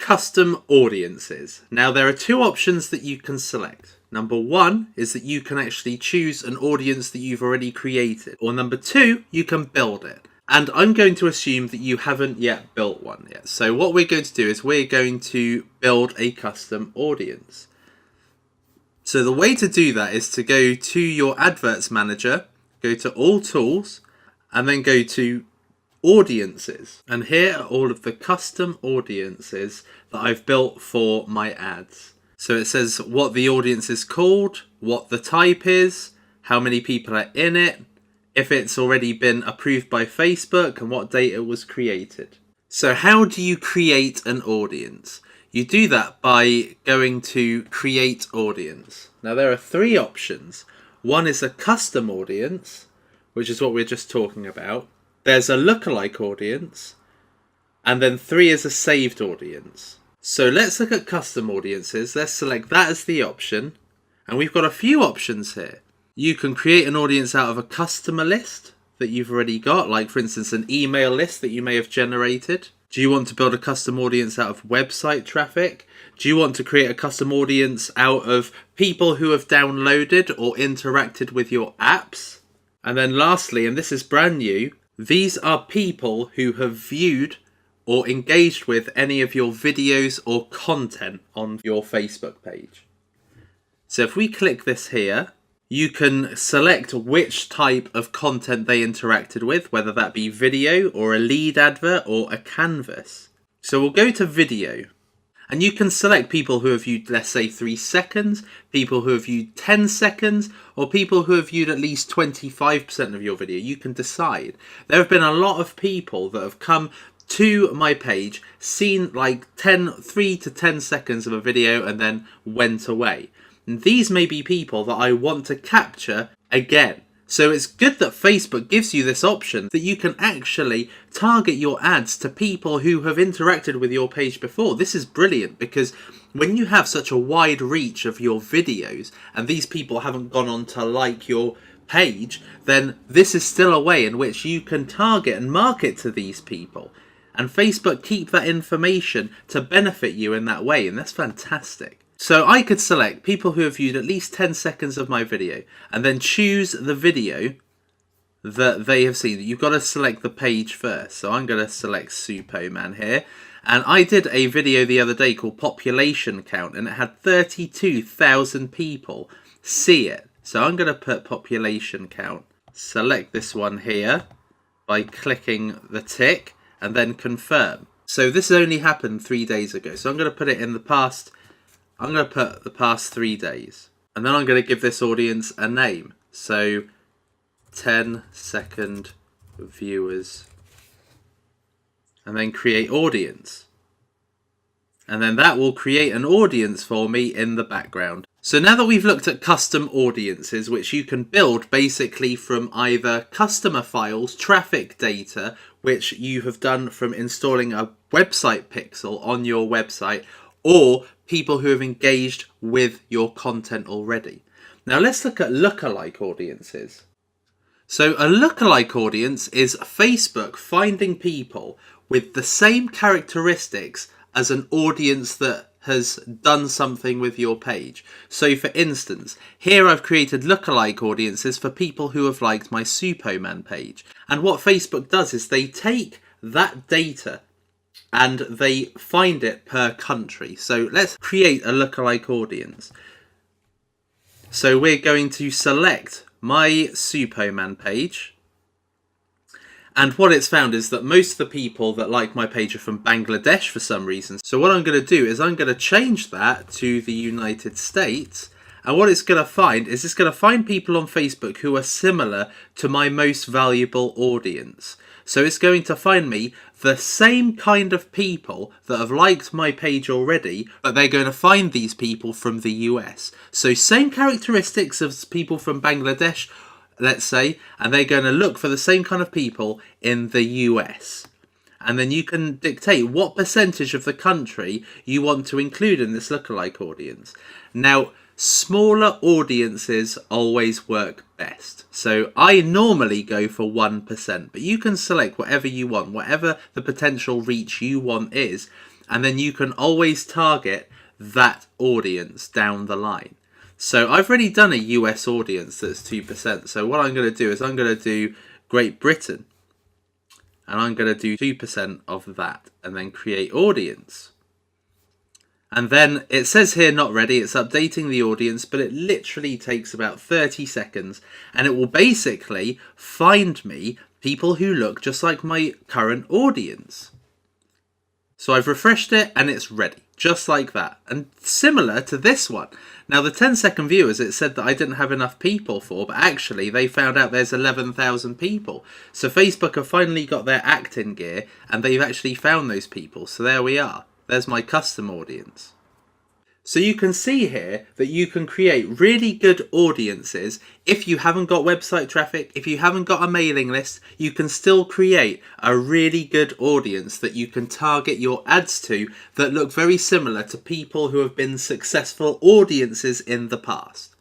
custom audiences. Now there are two options that you can select. Number one is that you can actually choose an audience that you've already created. Or number two, you can build it. And I'm going to assume that you haven't yet built one yet. So what we're going to do is we're going to build a custom audience. So the way to do that is to go to your adverts manager, go to all tools, and then go to audiences. And here are all of the custom audiences that I've built for my ads. So it says what the audience is called, what the type is, how many people are in it, if it's already been approved by Facebook, and what date it was created. So how do you create an audience? You do that by going to create audience. Now there are three options. One is a custom audience, which is what we're just talking about. There's a lookalike audience, and then three is a saved audience. So let's look at custom audiences. Let's select that as the option, and we've got a few options here. You can create an audience out of a customer list that you've already got, like for instance an email list that you may have generated. Do you want to build a custom audience out of website traffic? Do you want to create a custom audience out of people who have downloaded or interacted with your apps? And then lastly, and this is brand new, these are people who have viewed or engaged with any of your videos or content on your Facebook page. So if we click this here, you can select which type of content they interacted with, whether that be video or a lead advert or a canvas. So we'll go to video, and you can select people who have viewed, let's say 3 seconds, people who have viewed 10 seconds, or people who have viewed at least 25% of your video. You can decide. There have been a lot of people that have come to my page, seen like 3 to 10 seconds of a video and then went away. And these may be people that I want to capture again. So it's good that Facebook gives you this option that you can actually target your ads to people who have interacted with your page before. This is brilliant because when you have such a wide reach of your videos and these people haven't gone on to like your page, then this is still a way in which you can target and market to these people. And Facebook keep that information to benefit you in that way, and that's fantastic. So I could select people who have viewed at least 10 seconds of my video and then choose the video that they have seen. You've got to select the page first. So I'm going to select Supoman here. And I did a video the other day called Population Count, and it had 32,000 people see it. So I'm going to put Population Count. Select this one here by clicking the tick and then confirm. So this only happened 3 days ago. So I'm going to put it in the past. I'm going to put the past 3 days. And then I'm going to give this audience a name. So 10-second viewers. And then create audience. And then that will create an audience for me in the background. So now that we've looked at custom audiences, which you can build basically from either customer files, traffic data, which you have done from installing a website pixel on your website, or people who have engaged with your content already. Now let's look at lookalike audiences. So a lookalike audience is Facebook finding people with the same characteristics as an audience that has done something with your page. So for instance, here I've created lookalike audiences for people who have liked my Supoman page. And what Facebook does is they take that data and they find it per country. So let's create a lookalike audience. So we're going to select my Supoman page. And what it's found is that most of the people that like my page are from Bangladesh for some reason. So what I'm going to do is I'm going to change that to the United States. And what it's going to find is it's going to find people on Facebook who are similar to my most valuable audience. So it's going to find me the same kind of people that have liked my page already, but they're going to find these people from the US. So same characteristics as people from Bangladesh, let's say, and they're going to look for the same kind of people in the US. And then you can dictate what percentage of the country you want to include in this lookalike audience. Now, smaller audiences always work best. So I normally go for 1%, but you can select whatever you want, whatever the potential reach you want is. and then you can always target that audience down the line. So I've already done a US audience that's 2%. So what I'm going to do is I'm going to do Great Britain, and I'm going to do 2% of that, and then create audience. And then it says here not ready, it's updating the audience, but it literally takes about 30 seconds, and it will basically find me people who look just like my current audience. So I've refreshed it and it's ready, just like that. And similar to this one. Now the 10-second viewers, it said that I didn't have enough people for, but actually they found out there's 11,000 people. So Facebook have finally got their act in gear and they've actually found those people. So there we are. There's my custom audience. So you can see here that you can create really good audiences. If you haven't got website traffic, if you haven't got a mailing list, you can still create a really good audience that you can target your ads to that look very similar to people who have been successful audiences in the past.